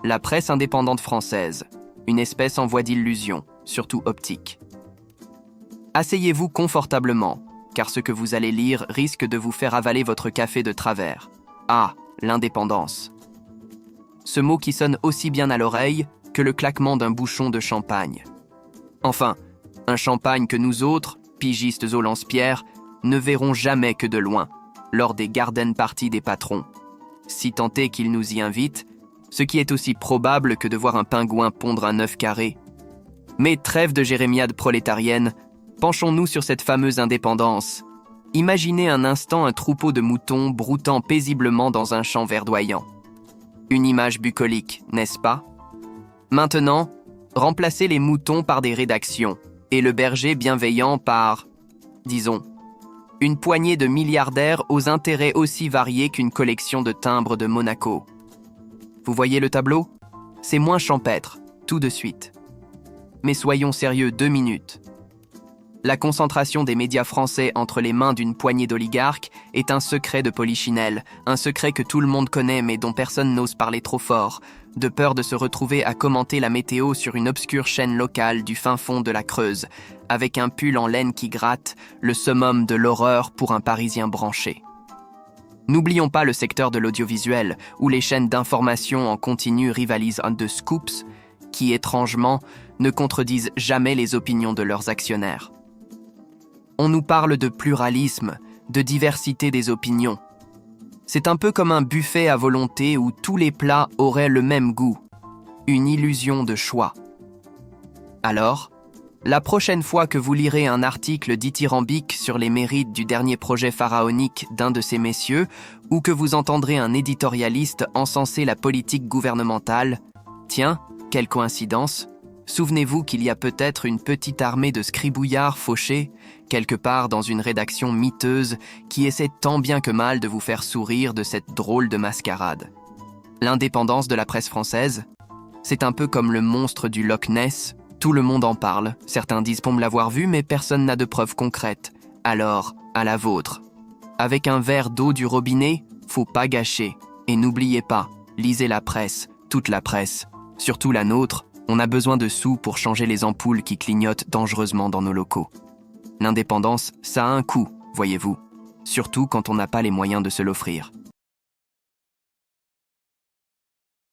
La presse indépendante française, une espèce en voie d'illusion, surtout optique. Asseyez-vous confortablement, car ce que vous allez lire risque de vous faire avaler votre café de travers. Ah, l'indépendance. Ce mot qui sonne aussi bien à l'oreille que le claquement d'un bouchon de champagne. Enfin, un champagne que nous autres, pigistes au lance-pierre, ne verrons jamais que de loin, lors des garden parties des patrons. Si tant est qu'ils nous y invitent, ce qui est aussi probable que de voir un pingouin pondre un œuf carré. Mais trêve de jérémiade prolétarienne, penchons-nous sur cette fameuse indépendance. Imaginez un instant un troupeau de moutons broutant paisiblement dans un champ verdoyant. Une image bucolique, n'est-ce pas? Maintenant, remplacez les moutons par des rédactions, et le berger bienveillant par, disons, une poignée de milliardaires aux intérêts aussi variés qu'une collection de timbres de Monaco. Vous voyez le tableau? C'est moins champêtre, tout de suite. Mais soyons sérieux 2 minutes. La concentration des médias français entre les mains d'une poignée d'oligarques est un secret de polichinelle, un secret que tout le monde connaît mais dont personne n'ose parler trop fort, de peur de se retrouver à commenter la météo sur une obscure chaîne locale du fin fond de la Creuse, avec un pull en laine qui gratte, le summum de l'horreur pour un Parisien branché. N'oublions pas le secteur de l'audiovisuel, où les chaînes d'information en continu rivalisent de scoops, qui, étrangement, ne contredisent jamais les opinions de leurs actionnaires. On nous parle de pluralisme, de diversité des opinions. C'est un peu comme un buffet à volonté où tous les plats auraient le même goût, une illusion de choix. Alors, la prochaine fois que vous lirez un article dithyrambique sur les mérites du dernier projet pharaonique d'un de ces messieurs, ou que vous entendrez un éditorialiste encenser la politique gouvernementale, tiens, quelle coïncidence! Souvenez-vous qu'il y a peut-être une petite armée de scribouillards fauchés, quelque part dans une rédaction miteuse, qui essaie tant bien que mal de vous faire sourire de cette drôle de mascarade. L'indépendance de la presse française, c'est un peu comme le monstre du Loch Ness, tout le monde en parle, certains disent pour me l'avoir vu, mais personne n'a de preuves concrètes. Alors, à la vôtre. Avec un verre d'eau du robinet, faut pas gâcher. Et n'oubliez pas, lisez la presse, toute la presse, surtout la nôtre. On a besoin de sous pour changer les ampoules qui clignotent dangereusement dans nos locaux. L'indépendance, ça a un coût, voyez-vous, surtout quand on n'a pas les moyens de se l'offrir.